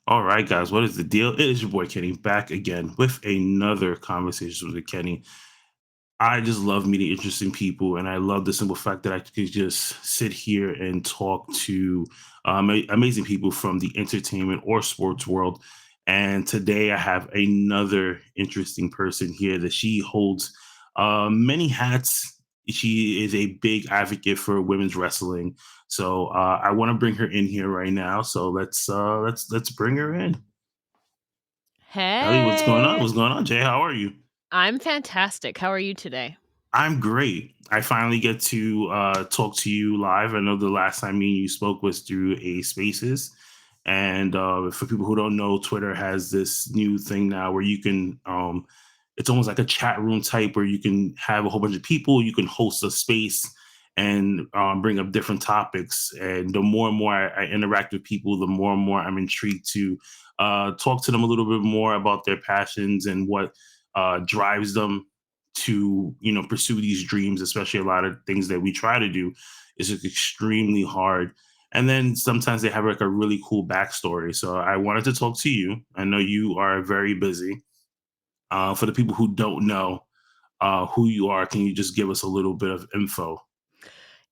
All right, guys, what is the deal? It is your boy Kenny back again with another conversation with Kenny. I just love meeting interesting people, and I love the simple fact that I could just sit here and talk to amazing people from the entertainment or sports world. And today I have another interesting person here that she holds many hats. She is a big advocate for women's wrestling. So I want to bring her in here right now. So let's bring her in. Ellie, what's going on? Hey, What's going on, Jay? How are you? I'm fantastic. How are you today? I'm great. I finally get to talk to you live. I know the last time me and you spoke was through a Spaces, and for people who don't know, Twitter has this new thing now where you can. It's almost like a chat room type where you can have a whole bunch of people. You can host a space and bring up different topics. And the more and more I interact with people, the more and more I'm intrigued to talk to them a little bit more about their passions and what drives them to pursue these dreams, especially a lot of things that we try to do is extremely hard. And then sometimes they have like a really cool backstory. So I wanted to talk to you. I know you are very busy. For the people who don't know who you are, can you just give us a little bit of info?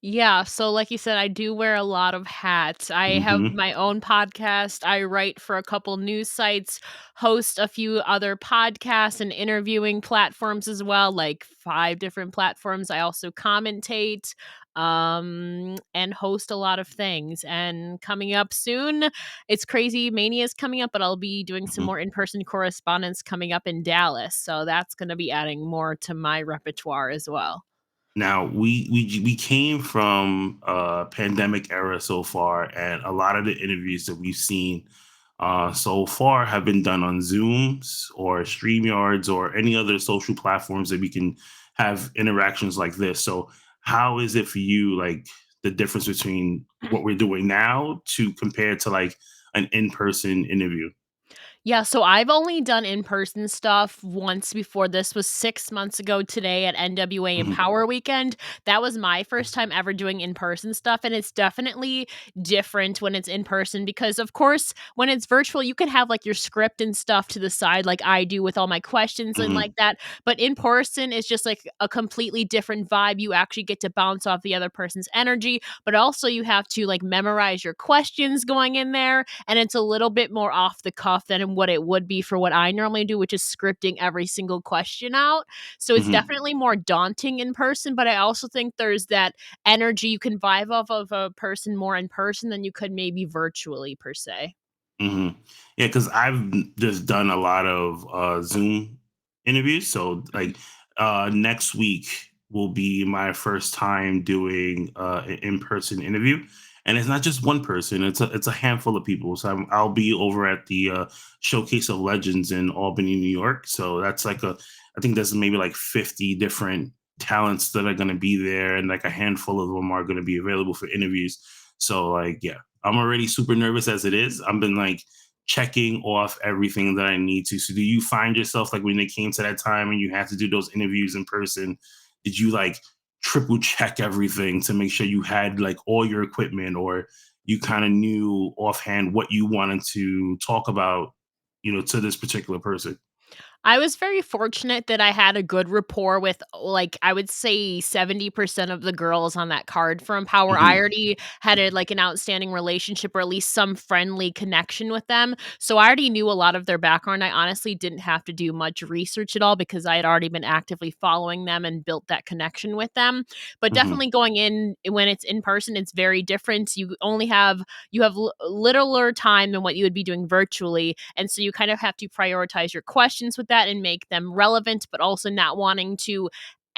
Yeah, so like you said, I do wear a lot of hats. I have Hmm. my own podcast. I write for a couple news sites, host a few other podcasts and interviewing platforms as well, like 5 different platforms. I also commentate and host a lot of things. And coming up soon, it's Crazy Mania is coming up, but I'll be doing some Hmm. more in-person correspondence coming up in Dallas. So that's going to be adding more to my repertoire as well. Now we came from pandemic era so far, and a lot of the interviews that we've seen so far have been done on Zooms or StreamYards or any other social platforms that we can have interactions like this. So how is it for you, like the difference between what we're doing now to compare to like an in-person interview? Yeah, so I've only done in-person stuff once before. This was 6 months ago today at NWA Hmm. Empower Weekend. That was my first time ever doing in-person stuff, and it's definitely different when it's in person because, of course, when it's virtual, you can have, like, your script and stuff to the side like I do with all my questions and like Hmm. that, but in person, it's just, like, a completely different vibe. You actually get to bounce off the other person's energy, but also you have to, like, memorize your questions going in there, and it's a little bit more off the cuff than what it would be for what I normally do, which is scripting every single question out. So it's Hmm. definitely more daunting in person, but I also think there's that energy you can vibe off of a person more in person than you could maybe virtually per se. Hmm. Yeah, because I've just done a lot of Zoom interviews. So like next week will be my first time doing an in-person interview, and it's not just one person; it's a handful of people. So I'll be over at the Showcase of Legends in Albany, New York. So that's like I think there's maybe like 50 different talents that are going to be there, and like a handful of them are going to be available for interviews. So like yeah, I'm already super nervous as it is. I've been like checking off everything that I need to. So do you find yourself like when it came to that time and you had to do those interviews in person, did you like triple check everything to make sure you had like all your equipment, or you kind of knew offhand what you wanted to talk about, to this particular person? I was very fortunate that I had a good rapport with, like, I would say 70% of the girls on that card from Power. I Hmm. already had like an outstanding relationship or at least some friendly connection with them. So I already knew a lot of their background. I honestly didn't have to do much research at all because I had already been actively following them and built that connection with them. But Hmm. definitely going in when it's in person, it's very different. You have littler time than what you would be doing virtually, and so you kind of have to prioritize your questions with that and make them relevant, but also not wanting to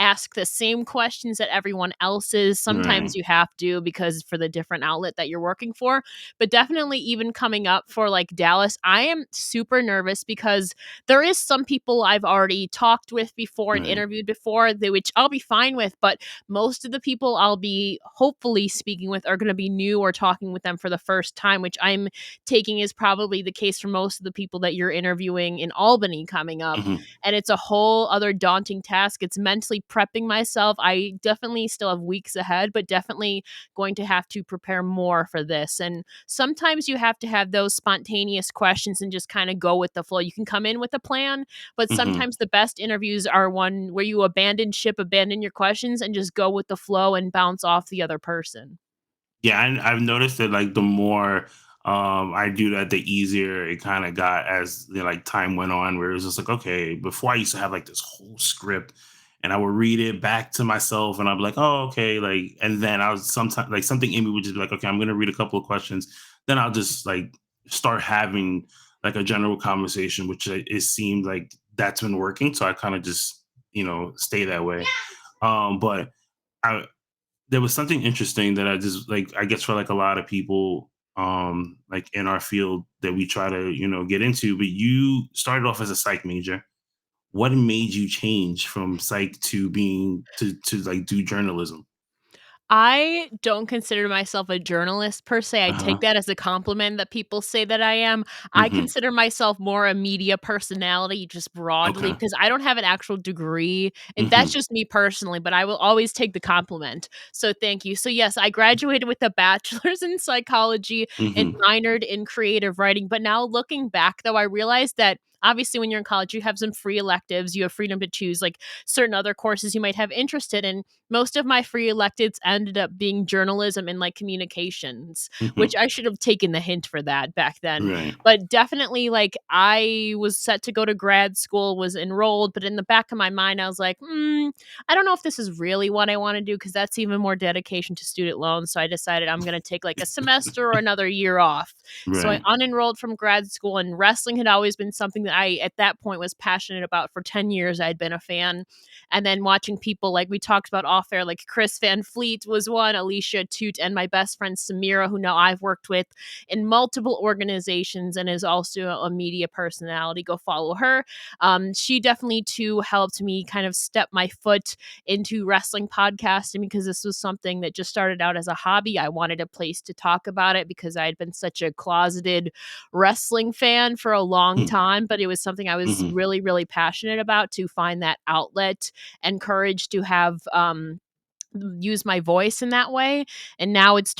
ask the same questions that everyone else is. Sometimes Right. you have to because for the different outlet that you're working for. But definitely even coming up for like Dallas, I am super nervous because there is some people I've already talked with before and Right. interviewed before, which I'll be fine with, but most of the people I'll be hopefully speaking with are going to be new or talking with them for the first time, which I'm taking is probably the case for most of the people that you're interviewing in Albany coming up. Hmm. And it's a whole other daunting task. It's mentally prepping myself. I definitely still have weeks ahead, but definitely going to have to prepare more for this. And sometimes you have to have those spontaneous questions and just kind of go with the flow. You can come in with a plan, but Hmm. sometimes the best interviews are one where you abandon ship, abandon your questions, and just go with the flow and bounce off the other person. Yeah, I've noticed that like the more I do that, the easier it kind of got as like time went on. Where it was just like, okay, before I used to have like this whole script, and I would read it back to myself, and I'd be like, oh, okay, like, and then I was sometimes like something in me would just be like, okay, I'm gonna read a couple of questions, then I'll just like start having like a general conversation, which it seemed like that's been working, so I kind of just stay that way. But I there was something interesting that I just like I guess for like a lot of people like in our field that we try to, get into, but you started off as a psych major. What made you change from psych to being to like do journalism? I don't consider myself a journalist per se. I take Uh-huh. that as a compliment that people say that I am. I Hmm. consider myself more a media personality just broadly Okay. because I don't have an actual degree. And that's Hmm. just me personally, but I will always take the compliment. So thank you. So yes, I graduated with a bachelor's in psychology and Hmm. minored in creative writing. But now looking back though, I realized that obviously when you're in college, you have some free electives, you have freedom to choose like certain other courses you might have interested in. Most of my free electives ended up being journalism and like communications, which Hmm. I should have taken the hint for that back then. Right. But definitely, like, I was set to go to grad school, was enrolled, but in the back of my mind, I was like, I don't know if this is really what I want to do because that's even more dedication to student loans. So I decided I'm going to take like a semester or another year off. So I Right. unenrolled from grad school, and wrestling had always been something that I, at that point, was passionate about. For 10 years, I'd been a fan. And then watching people like we talked about off air, like Chris Van Fleet was one, Alicia Toot, and my best friend Samira, who now I've worked with in multiple organizations and is also a media personality. Go follow her. She definitely too helped me kind of step my foot into wrestling podcasting because this was something that just started out as a hobby. I wanted a place to talk about it because I had been such a closeted wrestling fan for a long time, but it was something I was Hmm. really, really passionate about to find that outlet and courage to have use my voice in that way. And now it's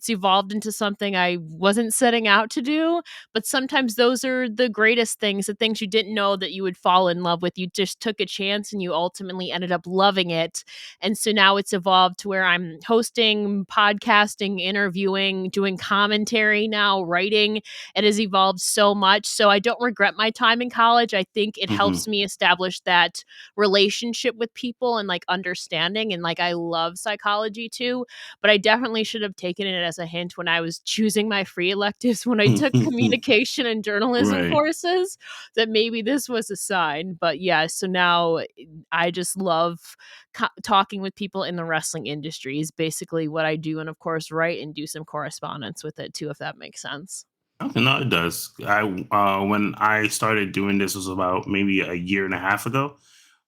evolved into something I wasn't setting out to do. But sometimes those are the greatest things, the things you didn't know that you would fall in love with. You just took a chance and you ultimately ended up loving it. And so now it's evolved to where I'm hosting, podcasting, interviewing, doing commentary now, writing. It has evolved so much. So I don't regret my time in college. I think it Hmm. helps me establish that relationship with people and like understanding, and like I love psychology too, but I definitely should have taken it as a hint when I was choosing my free electives when I took Hmm. communication and journalism Right. courses, that maybe this was a sign. But yeah, so now I just love talking with people in the wrestling industry is basically what I do, and of course write and do some correspondence with it too, if that makes sense. Okay, no, it does. When I started doing this was about maybe a year and a half ago,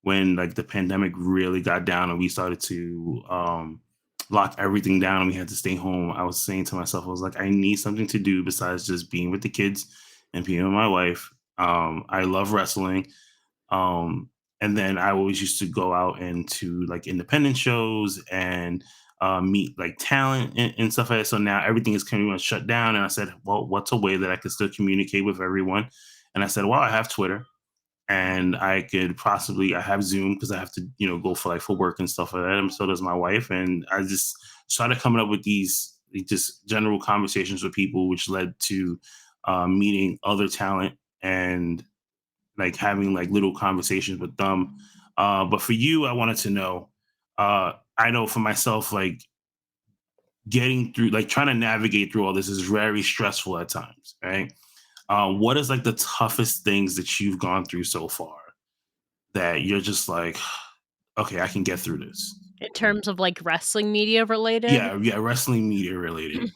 when like the pandemic really got down and we started to lock everything down and we had to stay home. I was saying to myself, I was like, I need something to do besides just being with the kids and being with my wife. I love wrestling. Um, and then I always used to go out into like independent shows and meet like talent and stuff like that. So now everything is kind of shut down. And I said, well, what's a way that I could still communicate with everyone? And I said, well, I have Twitter and I could possibly I have Zoom because I have to, go for like for work and stuff like that. And so does my wife. And I just started coming up with these just general conversations with people, which led to meeting other talent and like having like little conversations with them. But for you, I wanted to know. I know for myself, like getting through, like trying to navigate through all this is very stressful at times, right? What is like the toughest things that you've gone through so far that you're just like, okay, I can get through this? In terms of like wrestling media related, Yeah, yeah, wrestling media related.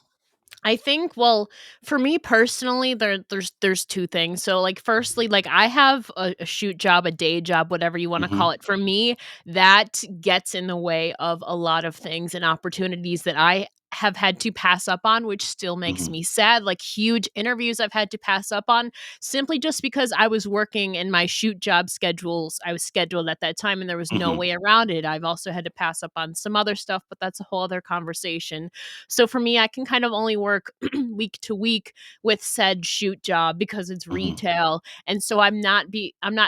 I think, well, for me personally, there's two things. So, like, firstly, like I have a shoot job, a day job, whatever you want to call Hmm. it. For me, that gets in the way of a lot of things and opportunities that I have had to pass up on, which still makes Mhm. me sad. Like huge interviews I've had to pass up on simply just because I was working in my shoot job schedules. I was scheduled at that time and there was no Mhm. way around it. I've also had to pass up on some other stuff, but that's a whole other conversation. So for me, I can kind of only work week to week with said shoot job because it's Mhm. retail. And so I'm not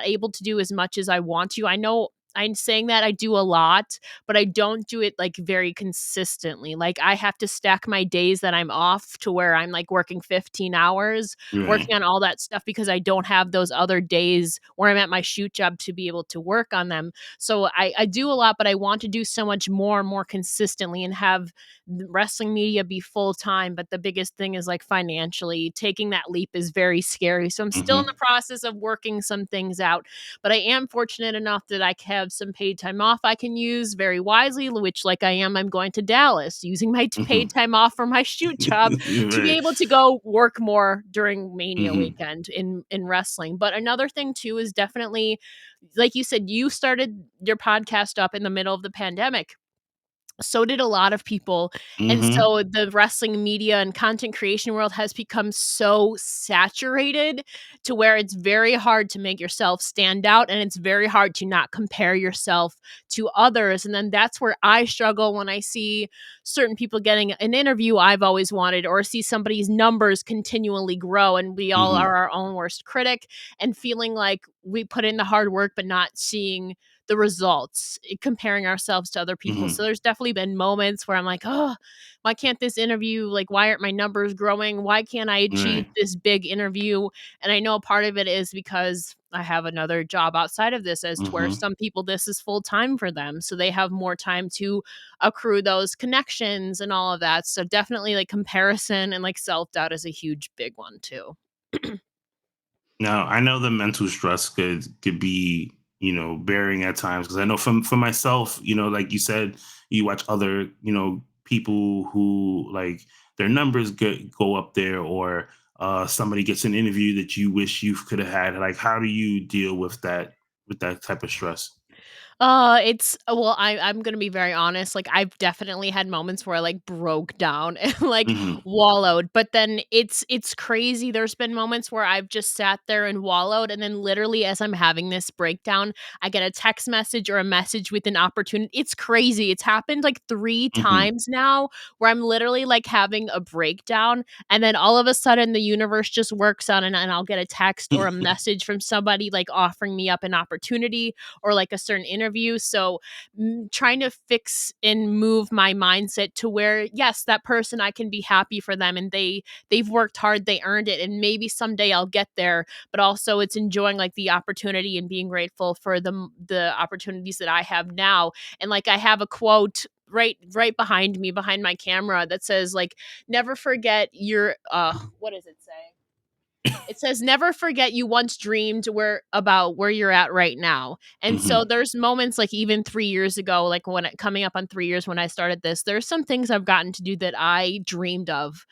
able to do as much as I want to. I know I'm saying that I do a lot, but I don't do it like very consistently. Like I have to stack my days that I'm off to where I'm like working 15 hours, Right. working on all that stuff because I don't have those other days where I'm at my shoot job to be able to work on them. So I do a lot, but I want to do so much more consistently and have the wrestling media be full time. But the biggest thing is like financially taking that leap is very scary. So I'm still in the Mhm. process of working some things out, but I am fortunate enough that I have some paid time off I can use very wisely, which, like I am, I'm going to Dallas using my paid Mhm. time off from my shoot job to be Right. able to go work more during Mania Mhm. weekend in wrestling. But another thing too is definitely, like you said, you started your podcast up in the middle of the pandemic. So did a lot of people, and Mhm. so the wrestling media and content creation world has become so saturated to where it's very hard to make yourself stand out, and it's very hard to not compare yourself to others, and then that's where I struggle when I see certain people getting an interview I've always wanted, or see somebody's numbers continually grow, and we all Mhm. are our own worst critic, and feeling like we put in the hard work but not seeing the results, comparing ourselves to other people. So Mhm. there's definitely been moments where I'm like, "Oh, why can't this interview like, why aren't my numbers growing? Why can't I achieve Right. this big interview?" And I know part of it is because I have another job outside of this, as to where Mhm. some people this is full time for them, so they have more time to accrue those connections and all of that. So definitely, like, comparison and, like, self-doubt is a huge big one too. Now, I know the mental stress could be, bearing at times because I know from for myself, like you said, you watch other, people who like their numbers go up there, or somebody gets an interview that you wish you could have had. Like, how do you deal with that type of stress? It's well, I'm gonna be very honest, like, I've definitely had moments where I, like, broke down and, like, Hmm. wallowed, but then it's crazy, there's been moments where I've just sat there and wallowed, and then literally as I'm having this breakdown, I get a text message or a message with an opportunity. It's crazy, it's happened, like, 3 Hmm. times now where I'm literally, like, having a breakdown, and then all of a sudden, the universe just works on, and I'll get a text or a message from somebody, like, offering me up an opportunity or like a certain interview. So trying to fix and move my mindset to where yes, that person, I can be happy for them and they've worked hard, they earned it, and maybe someday I'll get there. But also it's enjoying like the opportunity and being grateful for the opportunities that I have now. And like I have a quote right behind me, behind my camera, that says like, never forget your what does it say? It says, "Never forget you once dreamed where you're at right now." And so Hmm. there's moments like even 3 years ago, like when it coming up on 3 years when I started this, there's some things I've gotten to do that I dreamed of.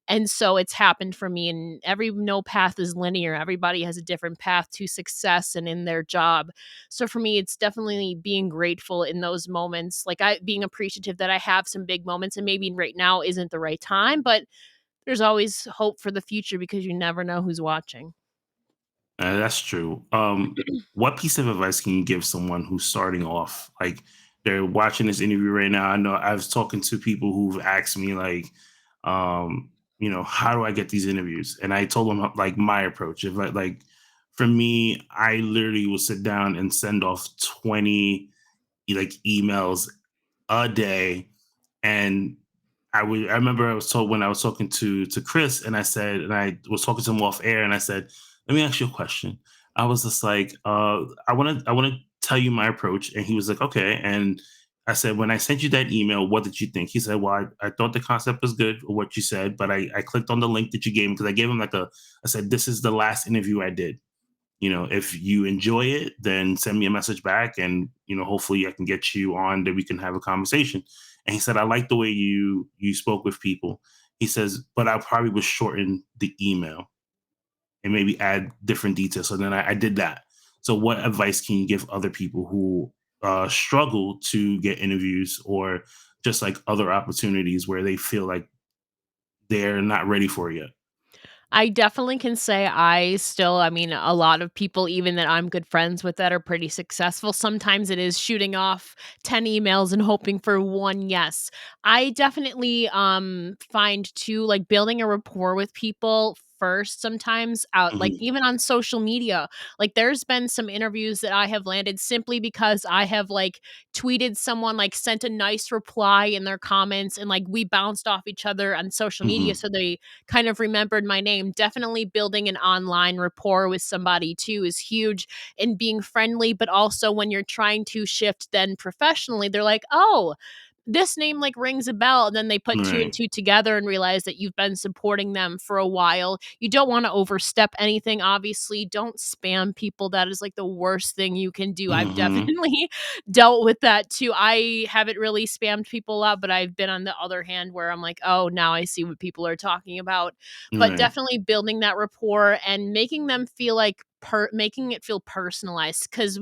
And so it's happened for me, and no path is linear. Everybody has a different path to success and in their job. So for me, it's definitely being grateful in those moments, like I being appreciative that I have some big moments, and maybe right now isn't the right time, but there's always hope for the future because you never know who's watching. That's true. What piece of advice can you give someone who's starting off? Like they're watching this interview right now. I know I was talking to people who've asked me like, how do I get these interviews? And I told them like my approach. If like for me, I literally will sit down and send off 20 like emails a day, and I remember I was told when I was talking to Chris, and I was talking to him off air, and I said, let me ask you a question. I was just like, I want to tell you my approach, and he was like, okay. And I said, when I sent you that email, what did you think? He said, well, I thought the concept was good, or what you said, but I clicked on the link that you gave him because I gave him I said, this is the last interview I did. If you enjoy it, then send me a message back, and hopefully I can get you on that we can have a conversation. And he said, I like the way you spoke with people. He says, but I probably would shorten the email and maybe add different details. So then I did that. So what advice can you give other people who struggle to get interviews or just like other opportunities where they feel like they're not ready for it yet? I definitely can say I mean, a lot of people, even that I'm good friends with, that are pretty successful. Sometimes it is shooting off 10 emails and hoping for one yes. I definitely find too, like, building a rapport with people first sometimes out, like, Hmm. even on social media. Like, there's been some interviews that I have landed simply because I have, like, tweeted someone, like, sent a nice reply in their comments, and like we bounced off each other on social media, Hmm. so they kind of remembered my name. Definitely building an online rapport with somebody too is huge in being friendly, but also when you're trying to shift then professionally, they're like, "Oh, this name like rings a bell." And then they put two and Right. two together and realize that you've been supporting them for a while. You don't want to overstep anything, obviously. Don't spam people. That is like the worst thing you can do. I've Hmm. definitely dealt with that too. I haven't really spammed people a lot, but I've been on the other hand where I'm like, oh, now I see what people are talking about. But Right. definitely building that rapport and making them feel like making it feel personalized, because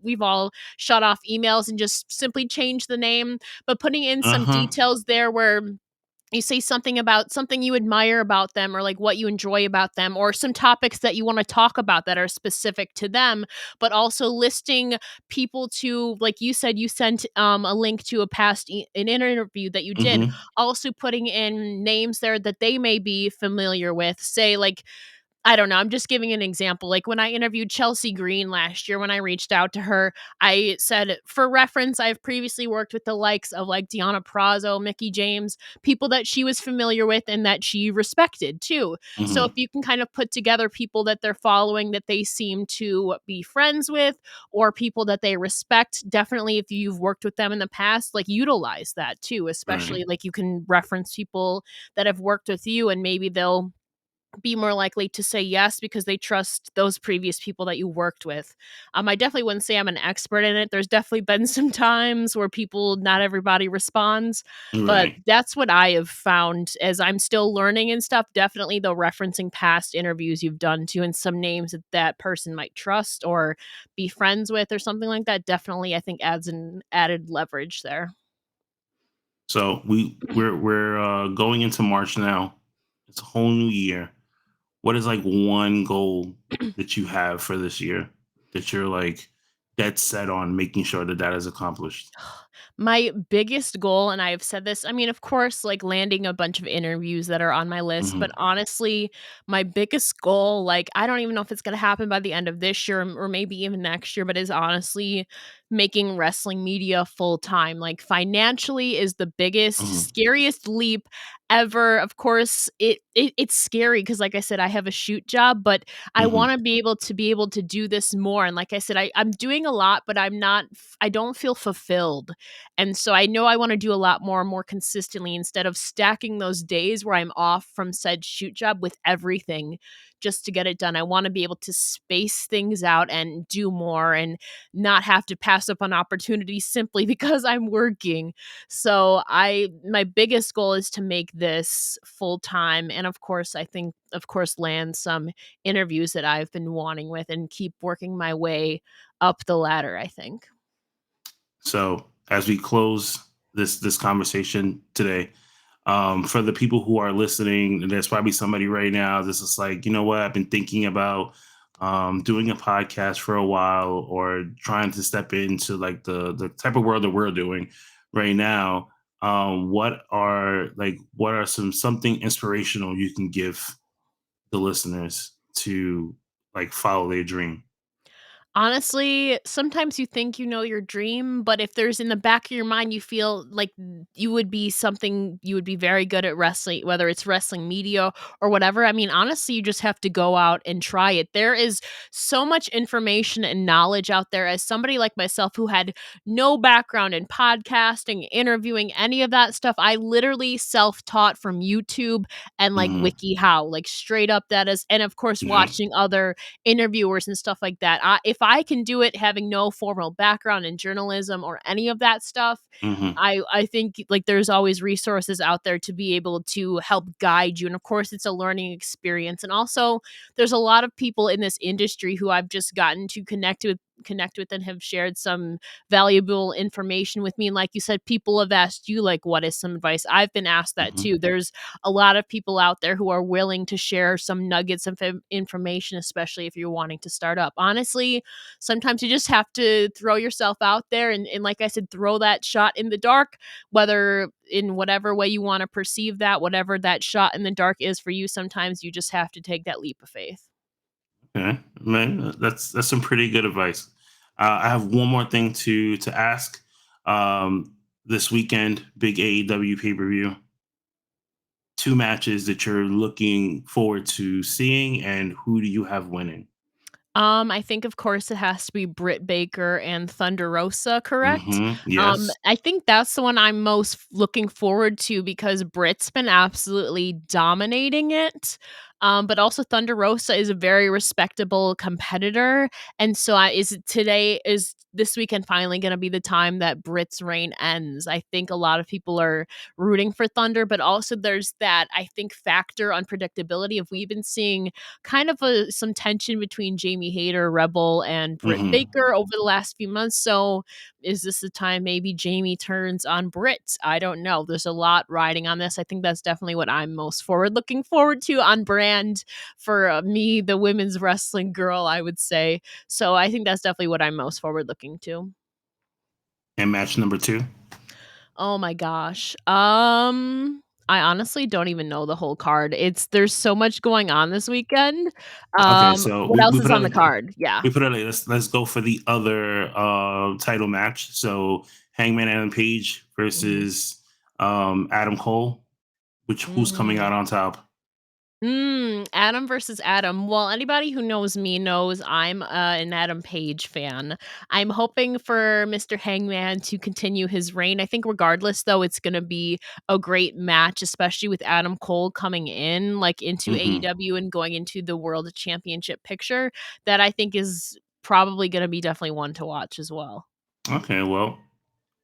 we've all shut off emails and just simply change the name, but putting in Uh some huh. details there where you say something about something you admire about them, or like what you enjoy about them, or some topics that you want to talk about that are specific to them, but also listing people to, like you said, you sent a link to a an interview that you did, Hmm. also putting in names there that they may be familiar with. Say, like, I don't know, I'm just giving an example. Like when I interviewed Chelsea Green last year, when I reached out to her, I said, for reference, I've previously worked with the likes of like Deanna Prazo, Mickey James, people that she was familiar with and that she respected too. So if Hmm. you can kind of put together people that they're following that they seem to be friends with, or people that they respect, definitely if you've worked with them in the past, like utilize that too, Right. especially like you can reference people that have worked with you and maybe they'll be more likely to say yes because they trust those previous people that you worked with. I definitely wouldn't say I'm an expert in it. There's definitely been some times where not everybody responds, but Right. that's what I have found as I'm still learning and stuff. Definitely, though, referencing past interviews you've done to and some names that that person might trust or be friends with or something like that. Definitely, I think adds an added leverage there. So we're going into March now. It's a whole new year. What is like one goal that you have for this year that you're like dead set on making sure that that is accomplished? My biggest goal, and I've said this, I mean, of course, like landing a bunch of interviews that are on my list, but Hmm. honestly, my biggest goal, like, I don't even know if it's going to happen by the end of this year or maybe even next year, but is honestly making wrestling media full time. Like, financially is the biggest, Hmm. scariest leap ever. Of course, it's scary because, like I said, I have a shoot job, but I Hmm. want to be able to do this more. And like I said, I'm doing a lot, but I don't feel fulfilled, and so I know I wanna do a lot more consistently instead of stacking those days where I'm off from said shoot job with everything just to get it done. I wanna be able to space things out and do more and not have to pass up on opportunities simply because I'm working. So my biggest goal is to make this full time, and of course, I think, of course, land some interviews that I've been wanting with and keep working my way up the ladder, I think. So as we close this conversation today, for the people who are listening, there's probably somebody right now. This is like, you know what? I've been thinking about doing a podcast for a while, or trying to step into like the type of world that we're doing right now. What are something inspirational you can give the listeners to like follow their dream? Honestly, sometimes you think you know your dream, but if there's in the back of your mind, you feel like you would be very good at wrestling, whether it's wrestling media or whatever. I mean, honestly, you just have to go out and try it. There is so much information and knowledge out there. As somebody like myself who had no background in podcasting, interviewing, any of that stuff, I literally self taught from YouTube and like Hmm. WikiHow, like straight up that is, and of course, Yep. watching other interviewers and stuff like that. If I can do it having no formal background in journalism or any of that stuff, Hmm. I think like there's always resources out there to be able to help guide you. And of course, it's a learning experience. And also, there's a lot of people in this industry who I've just gotten to connect with connect with and have shared some valuable information with me. And like you said, people have asked you, like, what is some advice? I've been asked that Mhm. too. There's a lot of people out there who are willing to share some nuggets of information, especially if you're wanting to start up. Honestly, sometimes you just have to throw yourself out there and like I said, throw that shot in the dark, whether in whatever way you want to perceive that, whatever that shot in the dark is for you. Sometimes you just have to take that leap of faith. Okay, man, that's some pretty good advice. I have one more thing to ask. This weekend, big AEW pay per view. Two matches that you're looking forward to seeing, and who do you have winning? I think of course it has to be Britt Baker and Thunder Rosa, correct? Yes. I think that's the one I'm most looking forward to because Britt's been absolutely dominating it. But also Thunder Rosa is a very respectable competitor, and so is this weekend finally going to be the time that Britt's reign ends? I think a lot of people are rooting for Thunder, but also there's that I think factor unpredictability of we've been seeing kind of some tension between Jamie Hayter, Rebel, and Britt Hmm. Baker over the last few months. So, is this the time maybe Jamie turns on Britt? I don't know. There's a lot riding on this. I think that's definitely what I'm most looking forward to on brand for me, the women's wrestling girl, I would say. So, I think that's definitely what I'm most forward looking to. And match number two. Oh my gosh. I honestly don't even know the whole card. There's so much going on this weekend. Okay, so What else we is put it on the like card? Yeah. we put it like let's go for the other title match. So Hangman Adam Page Mhm. versus Adam Cole. Which who's coming Mm. out on top? Adam versus Adam. Well, anybody who knows me knows I'm an Adam Page fan. I'm hoping for Mr. Hangman to continue his reign. I think, regardless, though, it's going to be a great match, especially with Adam Cole coming in, like into Hmm. AEW and going into the World Championship picture. That I think is probably going to be definitely one to watch as well. Okay, well,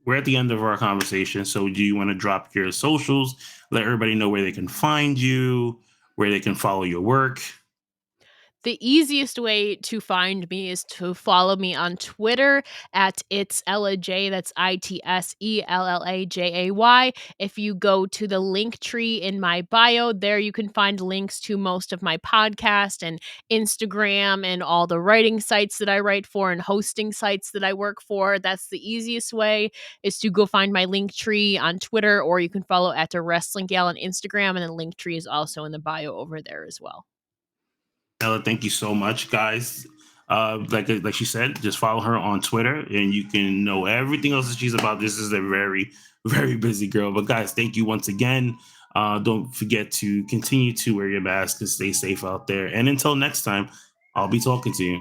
we're at the end of our conversation. So, do you want to drop your socials? Let everybody know where they can find you, where they can follow your work. The easiest way to find me is to follow me on Twitter at it's Ella J. That's ITSELLAJAY. If you go to the link tree in my bio, there you can find links to most of my podcast and Instagram and all the writing sites that I write for and hosting sites that I work for. That's the easiest way is to go find my link tree on Twitter, or you can follow at the Wrestling Gal on Instagram, and the link tree is also in the bio over there as well. Ella, thank you so much, guys. Like she said, just follow her on Twitter, and you can know everything else that she's about. This is a very very busy girl, but guys, thank you once again. Don't forget to continue to wear your mask and stay safe out there. And until next time, I'll be talking to you.